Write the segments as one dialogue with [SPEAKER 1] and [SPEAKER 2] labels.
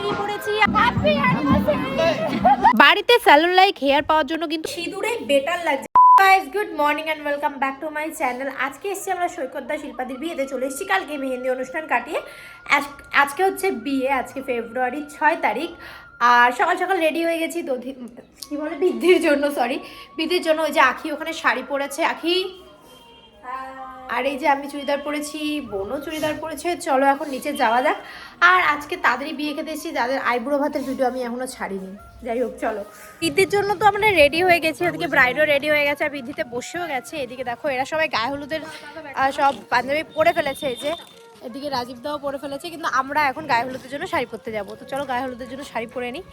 [SPEAKER 1] বেরিয়ে পড়েছি বাড়িতে স্যালন লাইক হেয়ার পাওয়ার জন্য কিন্তু সিঁদুরে বেটার লাগছে। Guys good morning and welcome back to my channel. আজকে এসেছি আমরা সৈকতদা শিল্পাদির বিয়েতে, চলে এসেছি কালকে মেহেন্দি অনুষ্ঠান কাটিয়ে। আজকে হচ্ছে বিয়ে, আজকে ফেব্রুয়ারি 6 তারিখ। আর সকাল সকাল রেডি হয়ে গেছি কি বলে বৃদ্ধির জন্য, বৃদ্ধির জন্য। ওই যে আখি ওখানে শাড়ি পরেছে, আখি। আর এই যে আমি চুড়িদার পরেছি, বোনও চুড়িদার পরেছে। চলো এখন নিচে যাওয়া যাক। আর আজকে তাদেরই বিয়ে খেতে এসেছি, যাদের আইবুড়ো ভাতের ভিডিও আমি এখনো ছাড়িনি। যাই হোক চলো, বৃদ্ধির জন্য তো আমরা রেডি হয়ে গেছি, ওদিকে ব্রাইডও রেডি হয়ে গেছে, আর বৃদ্ধিতে বসেও গেছে। এদিকে দেখো এরা সবাই গায়ে হলুদের সব পাঞ্জাবি পরে ফেলেছে। এই যে এদিকে রাজীবদাও পরে ফেলেছে, কিন্তু আমরা এখন গায়ে হলুদের জন্য শাড়ি পরতে যাবো। তো চলো গায়ে হলুদের জন্য শাড়ি পরে নিই।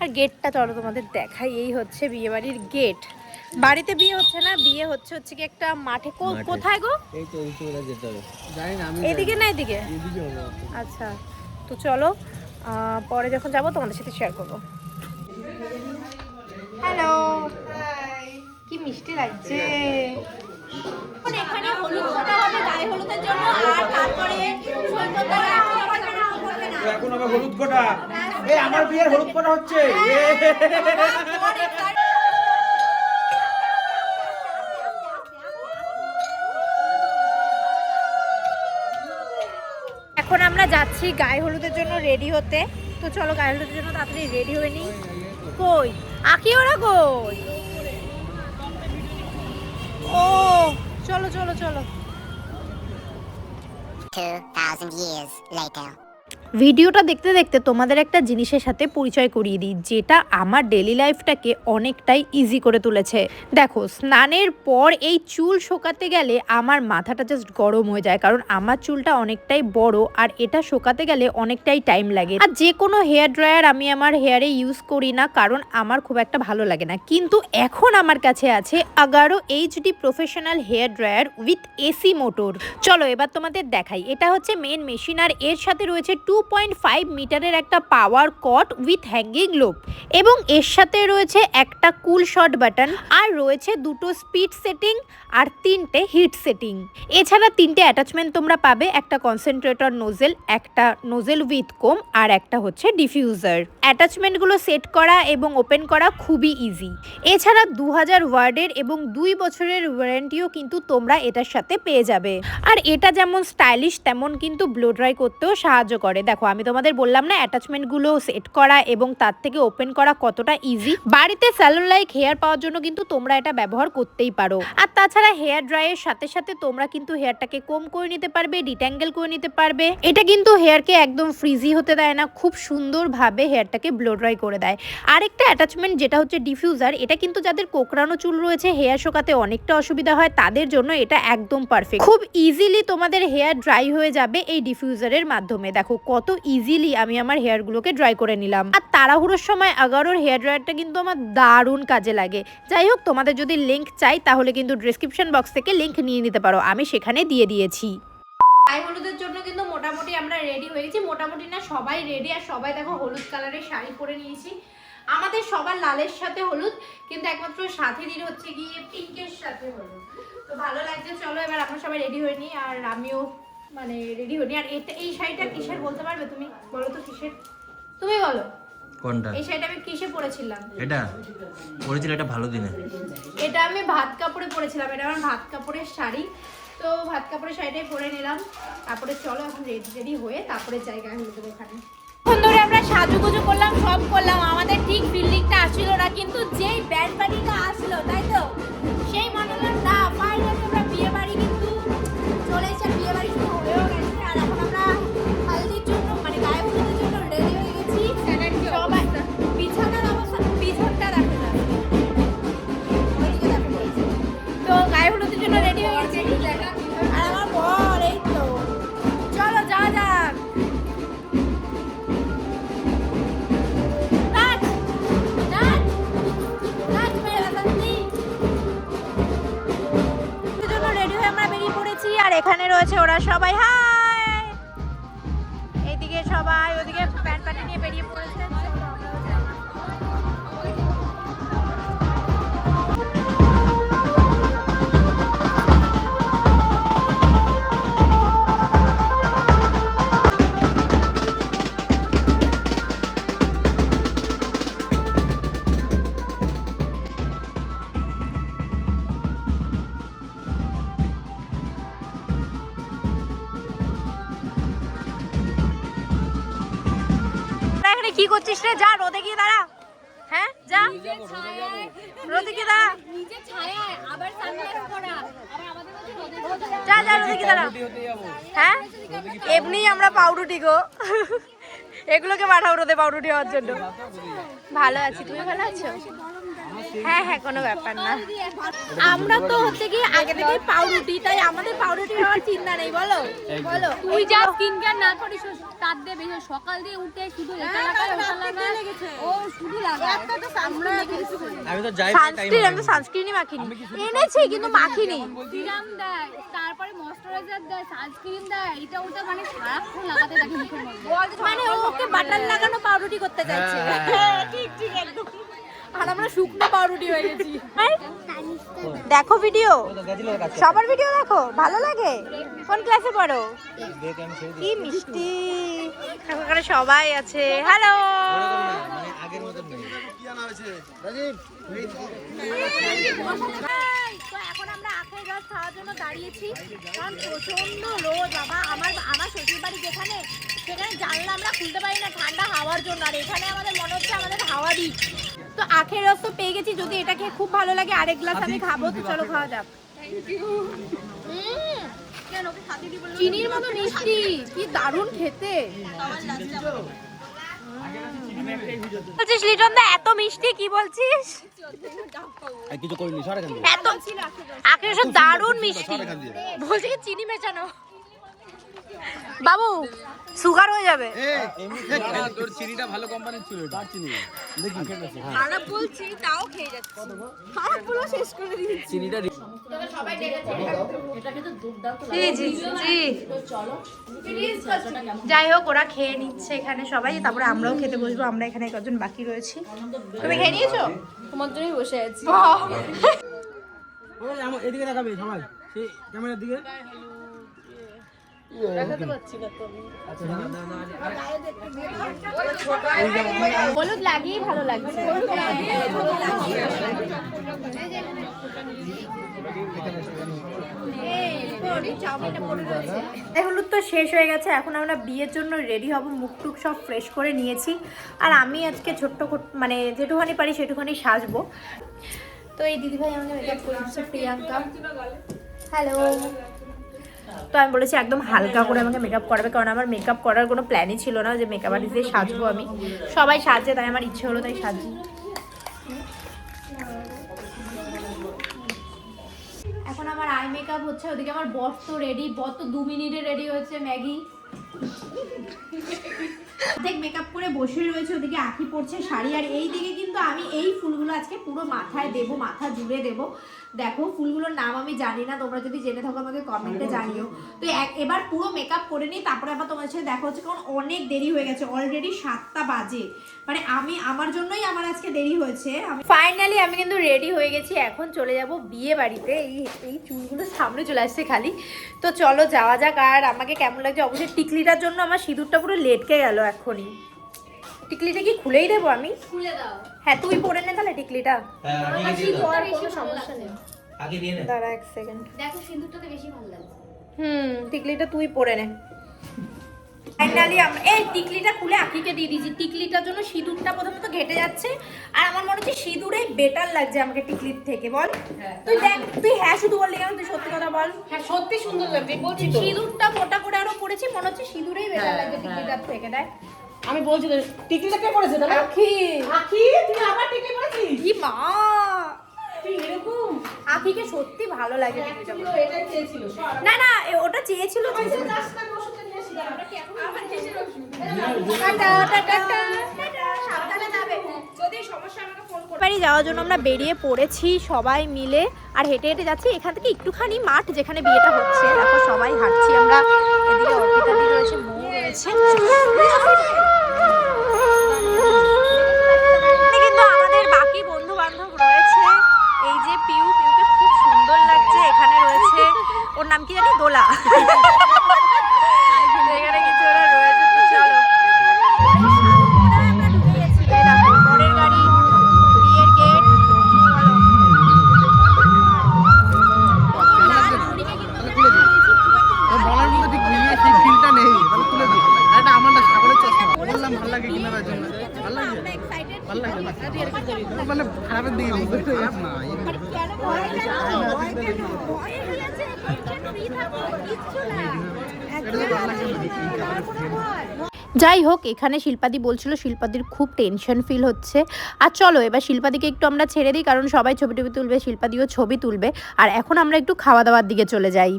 [SPEAKER 1] আর গেটটা চলো তোমাদের দেখাই, এই হচ্ছে বিয়ে বাড়ির গেট। বাড়িতে বিয়ে হচ্ছে না, বিয়ে হচ্ছে কি একটা মাঠে। কোথায় গো? এই তো যেতে হবে, জানি না আমি। এদিকে না এদিকে? এদিকে হবে। আচ্ছা তো চলো, পরে যখন যাবো তোমাদের সাথে শেয়ার করবো। হ্যালো, কি মিষ্টি লাগছে। এখানে হলুদ ফোটা হবে গায়ে হলুদের জন্য, আর তারপরে
[SPEAKER 2] এখন আবার হলুদ ফোটা। এই আমার বিয়ের হলুদ ফোটা হচ্ছে।
[SPEAKER 1] এখন আমরা যাচ্ছি গায়ে হলুদের জন্য রেডি হতে। তো চলো গায়ে হলুদের জন্য তাড়াতাড়ি রেডি হয়ে নিই। কই আঁকি ওরা কই? ও চলো চলো চলো।
[SPEAKER 3] 2000 years later.
[SPEAKER 1] ভিডিওটা দেখতে দেখতে তোমাদের একটা জিনিসের সাথে পরিচয় করিয়ে দিই, যেটা আমার ডেলি লাইফটাকে অনেকটাই ইজি করে তুলেছে। দেখো, স্নানের পর এই চুল শোকাতে গেলে আমার মাথাটা জাস্ট গরম হয়ে যায়, কারণ আমার চুলটা অনেকটাই বড় আর এটা শোকাতে গেলে অনেকটাই টাইম লাগে। আর যে কোনো হেয়ার ড্রায়ার আমি আমার হেয়ারে ইউজ করি না, কারণ আমার খুব একটা ভালো লাগে না। কিন্তু এখন আমার কাছে আছে Agaro HD professional hair dryer with AC motor. চলো এবার তোমাদের দেখাই। এটা হচ্ছে মেন মেশিন, আর এর সাথে রয়েছে 2.5 মিটারের একটা পাওয়ার কট উইথ হ্যাঙ্গিং লোপ, এবং এর সাথে রয়েছে একটা কুল শট বাটন, আর রয়েছে দুটো স্পিড সেটিং আর 3টে হিট সেটিং। এছাড়া 3টে অ্যাটাচমেন্ট তোমরা পাবে, একটা কনসেন্ট্রেটর নোজেল, একটা নোজেল উইথ কোম, আর একটা হচ্ছে ডিফিউজার। অ্যাটাচমেন্টগুলো সেট করা এবং ওপেন করা খুবই ইজি। এছাড়া 2000 ওয়ার্ডের এবং 2 বছরের ওয়ারেন্টিও কিন্তু তোমরা এটার সাথে পেয়ে যাবে। আর এটা যেমন স্টাইলিশ, তেমন কিন্তু ব্লো ড্রাই করতেও সাহায্য করে। দেখো আমি তোমাদের বললাম না অ্যাটাচমেন্টগুলো সেট করা এবং তার থেকে ওপেন করা কতটা ইজি। বাড়িতে স্যালন লাইক হেয়ার পাওয়ার জন্য কিন্তু তোমরা এটা ব্যবহার করতেই পারো। আর তাছাড়া হেয়ার ড্রাইয়ের সাথে সাথে তোমরা কিন্তু হেয়ারটাকে কম করে নিতে পারবে, ডিট্যাঙ্গেল করে নিতে পারবে। এটা কিন্তু হেয়ারকে একদম ফ্রিজি হতে দেয় না, খুব সুন্দরভাবে হেয়ারটাকে ব্লো ড্রাই করে দেয়। আরেকটা অ্যাটাচমেন্ট যেটা হচ্ছে ডিফিউজার, এটা কিন্তু যাদের কোকড়ানো চুল রয়েছে, হেয়ার শোকাতে অনেকটা অসুবিধা হয়, তাদের জন্য এটা একদম পারফেক্ট। খুব ইজিলি তোমাদের হেয়ার ড্রাই হয়ে যাবে এই ডিফিউজারের মাধ্যমে। দেখো কত ইজিলি আমি আমার হেয়ারগুলোকে ড্রাই করে নিলাম। আর তাড়াহুড়োর সময় আগারোর হেয়ার ড্রায়ারটা কিন্তু আমার দারুণ কাজে লাগে। যাই হোক, তোমাদের যদি লিঙ্ক চাই তাহলে কিন্তু ডেসক্রিপশন বক্স থেকে লিঙ্ক নিয়ে নিতে পারো, আমি সেখানে দিয়ে দিয়েছি। গায়ে হলুদের জন্য কিন্তু মোটামুটি আমরা রেডি হয়ে গেছি, মোটামুটি না সবাই রেডি। আর সবাই দেখো হলুদ কালারের শাড়ি পরে নিয়েছি। আমাদের সবার লালের সাথে হলুদ, কিন্তু একমাত্র সাথীদের হচ্ছে গিয়ে পিঙ্কের সাথে হলুদ। তো ভালো লাগছে। চলো এবার আমরা সবাই রেডি হয়ে নিই, আর আমিও মানে রেডি হইনি। আর এই শাড়িটা কিসের বলতে পারবে তুমি? বলো তো কিসের, তুমি বলো
[SPEAKER 4] কোনটা?
[SPEAKER 1] এই শাড়িটা আমি কিসে পরেছিলাম?
[SPEAKER 4] এটা পরেছিল এটা ভালো দিনে।
[SPEAKER 1] এটা আমি ভাত কাপড়ে পরেছিলাম, এটা আমার ভাত কাপড়ের শাড়ি। তো ভাত কাপড়ের শাড়িটাই পরে নিলাম। তারপরে চলো এখন রেডি হয়ে তারপরে জায়গায় হয়ে যাবো ওখানে। এখন ধরে আমরা সাজুগুজু করলাম, সব করলাম, আমাদের ঠিক ফিল্ডিংটা আসছিল না, কিন্তু যেই ব্যান্ড পার্টিটা আসলো, তাই তো সেই মনে হলো না ফাইনালি আমরা বিয়ে বাড়ি কিন্তু চলে এসে বিয়ে বাড়ি শুরু হয়েও গেছে। আর এখন আমরা হালদির জন্য মানে গায়ে হলুদের জন্য রেডি হয়ে গেছি। সবাই বিছানার অবস্থা, পিছনটা রাখে না, তো গায়ে হলুদের জন্য রেডি হয়ে গেছি। আর আমার বর এই তো, চলো যাওয়া যাক। আর এখানে রয়েছে ওরা সবাই, হাই। এইদিকে সবাই, ওদিকে প্যান্ট প্যান্ট নিয়ে বেরিয়ে পড়েছে। কি করছিস রে? যা রোদে গিয়ে দাঁড়া। হ্যাঁ যা রোদে গিয়ে দাঁড়া। যা যা রোদে গিয়ে দাঁড়া। হ্যাঁ এমনি আমরা পাউরুটি গো। এগুলোকে পাঠাও রোদে পাউরুটি হওয়ার জন্য। ভালো আছি, তুমি ভালো আছো? হ্যাঁ হ্যাঁ কোনো ব্যাপার না। আমরা তো হচ্ছে কি আগে থেকে পাউরুটি, তাই আমাদের পাউরুটি হওয়ার চিন্তা নেই। বলো বলো
[SPEAKER 5] তুই যা স্কিন কেয়ার না করিস তার দিয়ে বেশি সকাল দিয়ে উঠে শুধু এটা লাগায় ওটা লাগায় ও শুধু লাগায়। আমরা কিছু করি না।
[SPEAKER 4] আমি তো যাই
[SPEAKER 1] সানস্ক্রিন, আমি তো সানস্ক্রিনই মাখিনি। এনেছি কিন্তু মাখিনি।
[SPEAKER 5] সিরাম দেয়, তারপরে ময়শ্চারাইজার দেয়, সানস্ক্রিন দেয়, এটা ওটা মানে সারাক্ষণ লাগাতে থাকে মুখের মধ্যে।
[SPEAKER 1] মানে ওকে বাটার লাগানো পাউরুটি করতে যাচ্ছে। ঠিক ঠিক একদম। আর আমরা শুকনো পাউরুটি হয়ে গেছি। দেখো ভিডিও, সবার ভিডিও দেখো, ভালো লাগে। কোন ক্লাসে পড়ো? কি মিষ্টি, ওখানে সবাই আছে। হ্যালো
[SPEAKER 4] আগের মতন নেই।
[SPEAKER 1] তো এখন আমরা আখের রস খাওয়ার জন্য দাঁড়িয়েছি, কারণ প্রচন্ড রোদ বাবা। আমার শ্বশুর বাড়ি যেখানে, সেখানে জানলা আমরা খুলতে পারি না ঠান্ডা হাওয়ার জন্য, আর এখানে আমাদের মনে হচ্ছে আমাদের হাওয়া দিক। তো আখের রস তো পেয়ে গেছি, যদি এটা খেয়ে খুব ভালো লাগে আরেক গ্লাস আমি খাবো। তো চলো খাওয়া যাক। চিনির মতো মিষ্টি, কি দারুণ খেতে। বলছিস লিটন দা এত মিষ্টি, কি বলছিস?
[SPEAKER 2] কিছু করিনি, সরে এখান থেকে।
[SPEAKER 1] এত আখের রস দারুণ মিষ্টি। বলছি কি চিনি মেশানো। বাবু সুগার হয়ে যাবে।
[SPEAKER 2] তোর চিনিটা ভালো কোম্পানির ছিল, তার চিনি দেখি
[SPEAKER 1] খারাপ বলছি তাও খেয়ে যাচ্ছি। খারাপ বলে শেষ করে দিয়েছি।
[SPEAKER 2] চিনিটা
[SPEAKER 1] যাই হোক ওরা খেয়ে নিচ্ছে এখানে সবাই, তারপরে আমরাও খেতে বসবো। আমরা এখানে কজন বাকি রয়েছি। তুমি খেয়ে নিয়েছো?
[SPEAKER 5] তোমার জন্যই বসে আছি।
[SPEAKER 2] এদিকে দেখাবে সবাই, সেই ক্যামেরার দিকে।
[SPEAKER 1] হলুদ লাগিয়েই ভালো লাগছে। হলুদ তো শেষ হয়ে গেছে, এখন আমরা বিয়ের জন্য রেডি হব। মুখ টুক সব ফ্রেশ করে নিয়েছি, আর আমি আজকে ছোট্ট মানে যেটুখানি পারি সেটুখানি সাজবো। তো এই দিদিভাই আমাকে মেকআপ করে দিচ্ছে, প্রিয়াঙ্কা। হ্যালো। তো আমি বলেছি একদম হালকা করে আমাকে মেকআপ করাবে, কারণ আমার মেকআপ করার কোনো প্ল্যানই ছিল না যে মেকআপ আর্টিস্ট দিয়ে সাজবো আমি। সবাই সাজে, তাই আমার ইচ্ছে হলো, তাই সাজি। এখন আমার আই মেকআপ হচ্ছে, ওদিকে আমার বস তো রেডি। বস তো 2 মিনিটে রেডি হয়েছে, ম্যাগি দেখ মেকআপ করে বসে রয়েছে। ওদিকে আঁকি পড়ছে শাড়ি, আর এই দিকে কিন্তু আমি এই ফুলগুলো আজকে পুরো মাথায় দেবো, মাথা জুড়ে দেবো। দেখো ফুলগুলোর নাম আমি জানি না, তোমরা যদি জেনে থাকো আমাকে কমেন্টে জানিও। তো এবার পুরো মেকআপ করে নিই, তারপরে আবার তোমাদের সাথে দেখা হচ্ছে, কারণ অনেক দেরি হয়ে গেছে। অলরেডি 7টা বাজে, মানে আমার জন্যই আমার আজকে দেরি হয়েছে। ফাইনালি আমি কিন্তু রেডি হয়ে গেছি, এখন চলে যাব বিয়ে বাড়িতে। এই চুলগুলো সামনে চলে আসছে খালি। তো চলো যাওয়া যাক। আর আমাকে কেমন লাগছে অবশ্যই। টিকলিটার জন্য আমার সিঁদুরটা পুরো লেটকে গেল এখনই। টিকলিটা কি খুলেই দেবো আমি?
[SPEAKER 5] খুলে দাও।
[SPEAKER 1] হ্যাঁ তুই পরে নে তাহলে টিকলিটা।
[SPEAKER 4] হ্যাঁ আগে দিয়ে দাও,
[SPEAKER 1] কোনো সমস্যা নেই।
[SPEAKER 4] আগে দিয়ে নে।
[SPEAKER 1] দাঁড়া 1 সেকেন্ড।
[SPEAKER 5] দেখো সিঁদুরটাতে বেশি ভালো লাগছে।
[SPEAKER 1] টিকলিটা তুই পরে নে। ফাইনালি আমরা এই টিকলিটা খুলে আঁকিকে দিয়ে দিয়েছি। টিকলিটার জন্য সিঁদুরটা প্রথমত ঘেটে যাচ্ছে, আর আমার মনে হচ্ছে সিঁদুরেই বেটার লাগছে আমাকে টিকলির থেকে। বল তুই দেখ, তুই হ্যাঁ শুধু বললি কেন? তুই সত্যি কথা বল।
[SPEAKER 5] হ্যাঁ সত্যি সুন্দর লাগছে, বলছি তো।
[SPEAKER 1] সিঁদুরটা মোটা করে আরো পড়েছি, মনে হচ্ছে সিঁদুরেই বেটার লাগছে টিকলিটার থেকে। দেখ
[SPEAKER 6] আমি বলছি তো টিকলিটা কে পড়েছে দাদা?
[SPEAKER 1] আখি,
[SPEAKER 6] আখি তুই আবার টিকলি পড়েছিস?
[SPEAKER 1] কি মা,
[SPEAKER 6] তুই এরকম
[SPEAKER 1] আখিকে সত্যি ভালো লাগে টিকলিটা।
[SPEAKER 6] ছিল, এটাই চেয়েছিল।
[SPEAKER 1] না না ওটা চেয়েছিল।
[SPEAKER 6] রাস্তার ওষুধটা নিয়ে আসি দাঁড়া। আবার কিসের ওষুধ?
[SPEAKER 1] টাটা টাটা টাটা, সাবধানে যাবে।
[SPEAKER 6] যদি সমস্যা আমাকে ফোন করো।
[SPEAKER 1] বাড়ি যাওয়ার জন্য আমরা বেরিয়ে পড়েছি সবাই মিলে, আর হেঁটে হেঁটে যাচ্ছি। এখান থেকে একটুখানি মাঠ, যেখানে বিয়েটা হচ্ছে। দেখো সবাই হাঁটছি আমরা। এদিকে অর্পিতা দি রয়েছে, মৌ রয়েছে। কিন্তু আমাদের বাকি বন্ধু বান্ধব রয়েছে। এই যে পিউকে খুব সুন্দর লাগছে। এখানে রয়েছে, ওর নাম কি জানি, দোলা। এখানে কিছু ওরা রয়েছে। তো চলো আমরা ঢুকে গেছি। এই দেখো পরের গাড়ি, বিয়ের গেট। লাল ঘুড়িকে কিন্তু
[SPEAKER 2] বলার মধ্যে ঠিক মিলিয়ে সেই ফিলটা নেই, তাহলে তুলে দিই। এটা আমারটা ছাগলের চশমা। মানে খারাপের দিকে খারাপ না
[SPEAKER 1] যাই হোক, এখানে শিল্পাদি বলছিল শিল্পাদির খুব টেনশন ফিল হচ্ছে। আর চলো এবার শিল্পাদিকে একটু আমরা ছেড়ে দিই, কারণ সবাই ছবি টবি তুলবে, শিল্পাদিও ছবি তুলবে। আর এখন আমরা একটু খাওয়া দাওয়ার দিকে চলে যাই।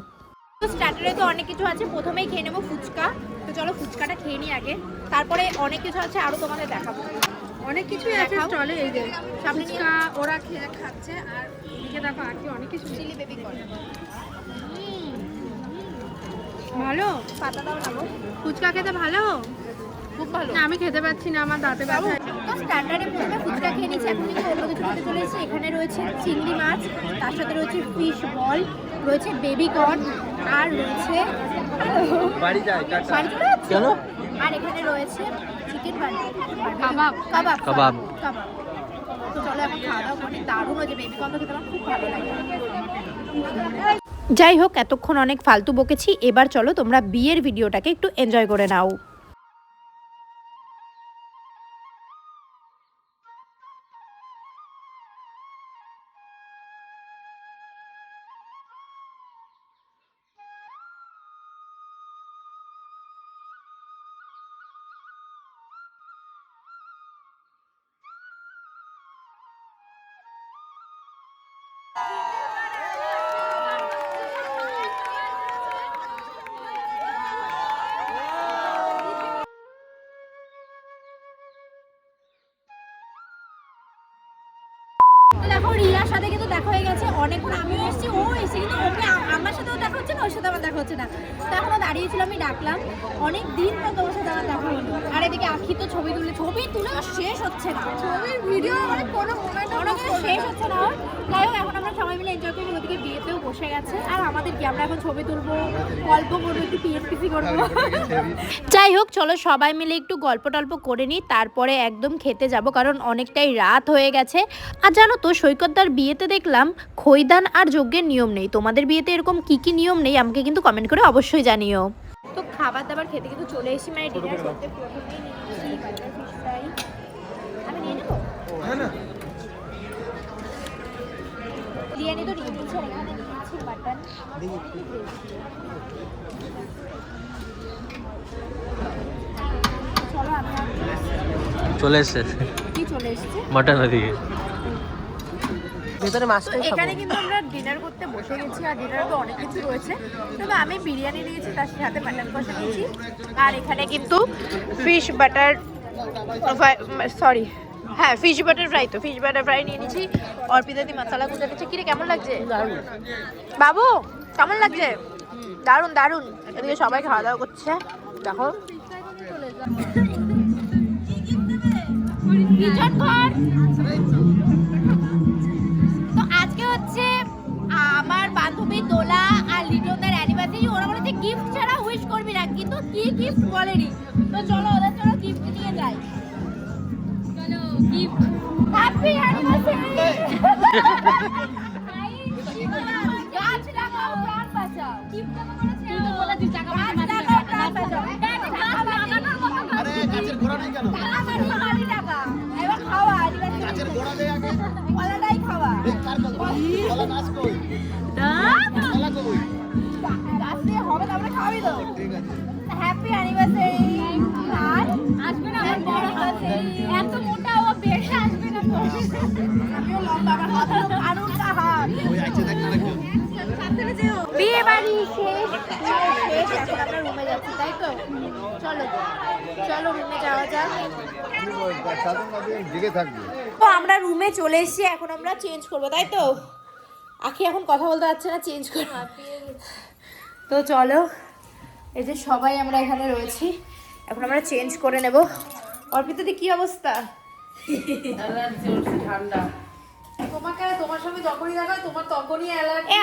[SPEAKER 1] তো স্টার্টারে তো অনেক কিছু আছে, প্রথমেই খেয়ে নেবো ফুচকা। তো চলো ফুচকাটা খেয়ে নিই আগে, তারপরে অনেক কিছু আছে আরও তোমাদের দেখাবো।
[SPEAKER 5] অনেক কিছুই আছে
[SPEAKER 1] দেখাও।
[SPEAKER 5] স্টলে। এই যে
[SPEAKER 1] সামনে নিয়ে
[SPEAKER 5] ফুচকা ওরা খেয়ে খাচ্ছে, আর এদিকে দেখো আঁকি অনেক কিছু।
[SPEAKER 1] চিলি বেবি কর্ন
[SPEAKER 5] ভালো
[SPEAKER 1] পাতা দাও না গো।
[SPEAKER 5] ফুচকা খেতে ভালো,
[SPEAKER 1] খুব ভালো।
[SPEAKER 5] না আমি খেতে পাচ্ছি না, আমার দাঁতে ব্যথা।
[SPEAKER 1] তো স্ট্যান্ডার্ডে প্রথমে ফুচকা খেয়ে নিচ্ছি, এখন কিন্তু অন্য কিছু খেতে চলে এসেছি। এখানে রয়েছে চিংড়ি মাছ, তার সাথে রয়েছে ফিশ বল, রয়েছে বেবি কর্ন, আর রয়েছে
[SPEAKER 2] বাড়ি যায়
[SPEAKER 1] বাড়ি চলে যাচ্ছো?
[SPEAKER 2] কেন?
[SPEAKER 1] আর এখানে রয়েছে চিকেন
[SPEAKER 5] কাবাব।
[SPEAKER 1] কাবাব
[SPEAKER 2] কাবাব।
[SPEAKER 1] কাবাব। তো চলো এখন খাওয়া দাওয়া করি। দারুণ হয়েছে, বেবি কর্ন খেতে আমার খুব ভালো লাগে। যাই হোক, এতক্ষণ অনেক ফালতু বকেছি, এবার চলো তোমরা বিয়ের ভিডিওটাকে একটু এনজয় করে নাও। দেখো রিয়ার সাথে কিন্তু দেখা হয়ে গেছে, অনেকক্ষণ আমিও এসেছি, ও এসে কিন্তু ওকে আমার সাথেও দেখা হচ্ছে না, ওর সাথে আমার দেখা হচ্ছে না। তো এখনো দাঁড়িয়েছিল, আমি ডাকলাম, অনেক দিন পর তোমার সাথে আমার দেখা হলো। আর এদিকে আখি তো ছবি তুলে শেষ হচ্ছে না, ছবির ভিডিও মানে কোনো শেষ হচ্ছে না ওর। যাই হোক, এখন আমরা সবাই মিলে এনজয় করবো। ওদিকে বিয়েতেও বসে গেছে, আর আমাদের কি, আমরা এখন ছবি তুলবো, গল্প করবো, একটু পিএসপিসি করবো। যাই হোক, চলো সবাই মিলে একটু গল্প টল্প করে নিই, তারপরে একদম খেতে যাব, কারণ অনেকটাই রাত হয়ে গেছে। আর জানো তো, সৈকতদার বিয়েতে দেখলাম খৈদান আর যজ্ঞের নিয়ম নেই। তোমাদের বিয়েতে এরকম কি কি নিয়ম নেই আমাকে কিন্তু কমেন্ট করে অবশ্যই জানিও। তো খাবার দাবার খেতে কিন্তু চলে এসেছি, মানে ডিনার করতে। প্রথমেই নিয়েছি বাটার ফিশ ফ্রাই, আমি নিয়ে নেবো। বিরিয়ানি তো নিয়ে নিচ্ছি, আর এখানে নিয়েছি বাটার। চলো আমি
[SPEAKER 4] চলে এসছে
[SPEAKER 1] কি চলে এসেছে
[SPEAKER 4] মাটন ওদিকে।
[SPEAKER 1] তো এখানে কিন্তু আমরা ডিনার করতে বসে গেছি, আর ডিনারে তো অনেক কিছু রয়েছে। তবে আমি বিরিয়ানি নিয়েছি, তার সাথে মাটন কষা নিয়েছি, আর এখানে কিন্তু fish butter fish butter fry. তো ফিশ বাটার ফ্রাই নিয়ে নিয়েছি, অর্পিতাদি মশলা গুঁজে নিচ্ছে। কিরে কেমন লাগছে বাবু, কেমন লাগছে? দারুণ দারুণ। এদিকে সবাই খাওয়া দাওয়া করছে, দেখো। তো আজকে হচ্ছে আমার বান্ধবী দোলা আর লিটনদের অ্যানিভার্সারি। ওরা বলেছে গিফট ছাড়া উইশ করবি না, কিন্তু কি গিফট বলেনি। তো চলো ওদের জন্য গিফট নিয়ে যাই। চলো গিফট, হ্যাপি অ্যানিভার্সারি। গাছ লাগাও প্রাণ বাঁচাও। গিফট তো বলেছে, তুই তো বলেছিস টাকা পয়সা লাগাও প্রাণ বাঁচাও। গাছ লাগানোর মতো
[SPEAKER 2] আরে গাছের গোড়া নেই কেন?
[SPEAKER 1] টাকা টাকা এবার খাওয়া অ্যানিভার্সারি।
[SPEAKER 2] গাছের গোড়া নেই আগে।
[SPEAKER 1] কলাটাই খাওয়া।
[SPEAKER 2] কার কথা? কলা গাছ কই? কলা কই?
[SPEAKER 1] গাছ দিয়ে হবে, তারপরে খাওয়াবি তো।
[SPEAKER 2] ঠিক আছে।
[SPEAKER 1] Happy anniversary. আর আসবে না আমার বড় অ্যানিভার্সারি। এত মোটা ও বেশি আসবে না তো। আমিও লম্বা, আমার হাত তো কারুর না হাত।
[SPEAKER 2] ওই আইছে দেখ না একটু।
[SPEAKER 1] বিয়ে বাড়ি শেষ, এখন আমরা রুমে যাচ্ছি, তাই তো? চলো চলো রুমে যাওয়া যাক। তো আমরা রুমে চলে এসেছি, এখন আমরা চেঞ্জ করবো, তাই তো? আখি এখন কথা বলতে পারছে না, চেঞ্জ করবো। তো চলো, এই যে সবাই আমরা এখানে রয়েছি, এখন আমরা চেঞ্জ করে নেব। অর্পিতাদি কি অবস্থা?
[SPEAKER 5] ঠান্ডা। তোমার সঙ্গে যখনই দেখা হয় তোমার তখনই অ্যালার্জি।